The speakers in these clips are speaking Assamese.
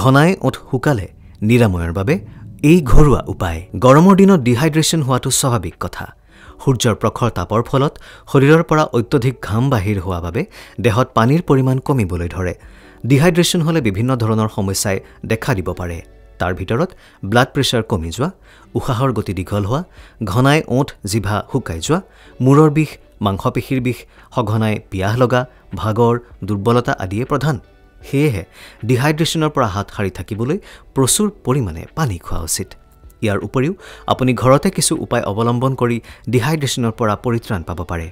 ঘনাই ওঠ শুকালে নিৰাময়ৰ বাবে এই ঘৰুৱা উপায়। গৰমৰ দিনত ডিহাইড্ৰেশ্যন হোৱাটো স্বাভাৱিক কথা। সূৰ্যৰ প্ৰখৰ তাপৰ ফলত শৰীৰৰ পৰা অত্যধিক ঘাম বাহিৰ হোৱা বাবে দেহত পানীৰ পৰিমাণ কমিবলৈ ধৰে। ডিহাইড্ৰেশ্যন হ'লে বিভিন্ন ধৰণৰ সমস্যাই দেখা দিব পাৰে। তাৰ ভিতৰত ব্লাড প্ৰেছাৰ কমি যোৱা, উশাহৰ গতি দীঘল হোৱা, ঘনাই ওঠ জিভা শুকাই যোৱা, মূৰৰ বিষ, মাংসপেশীৰ বিষ, সঘনাই পিয়াহ লগা, ভাগৰ, দুৰ্বলতা আদিয়ে প্ৰধান। সেয়েহে ডিহাইড্ৰেশ্যনৰ পৰা হাত সাৰি থাকিবলৈ প্ৰচুৰ পৰিমাণে পানী খোৱা উচিত। ইয়াৰ উপৰিও আপুনি ঘৰতে কিছু উপায় অৱলম্বন কৰি ডিহাইড্ৰেশ্যনৰ পৰা পৰিত্ৰাণ পাব পাৰে।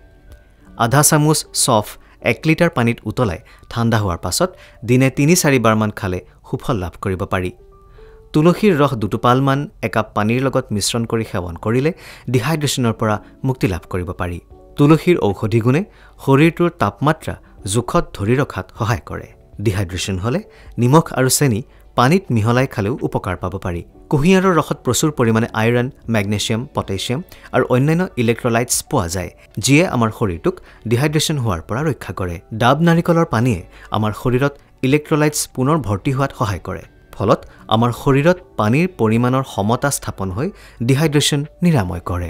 আধা চামুচ চফ 1 লিটাৰ পানীত উতলাই ঠাণ্ডা হোৱাৰ পাছত দিনে 3-4 বাৰমান খালে সুফল লাভ কৰিব পাৰি। তুলসীৰ ৰস 2 টোপালমান একাপ পানীৰ লগত মিশ্ৰণ কৰি সেৱন কৰিলে ডিহাইড্ৰেশ্যনৰ পৰা মুক্তি লাভ কৰিব পাৰি। তুলসীৰ ঔষধি গুণে শৰীৰটোৰ তাপমাত্ৰা জোখত ধৰি ৰখাত সহায় কৰে। ডিহাইড্ৰেশ্যন হ'লে নিমখ আৰু চেনি পানীত মিহলাই খালেও উপকাৰ পাব পাৰি। কুঁহিয়াৰৰ ৰসত প্ৰচুৰ পৰিমাণে আইৰণ, মেগনেছিয়াম, পটাছিয়াম আৰু অন্যান্য ইলেক্ট্ৰলাইটছ পোৱা যায়, যিয়ে আমাৰ শৰীৰটোক ডিহাইড্ৰেশ্যন হোৱাৰ পৰা ৰক্ষা কৰে। ডাব নাৰিকলৰ পানীয়ে আমাৰ শৰীৰত ইলেক্ট্ৰলাইটছ পুনৰ ভৰ্তি হোৱাত সহায় কৰে। ফলত আমাৰ শৰীৰত পানীৰ পৰিমাণৰ সমতা স্থাপন হৈ ডিহাইড্ৰেশ্যন নিৰাময় কৰে।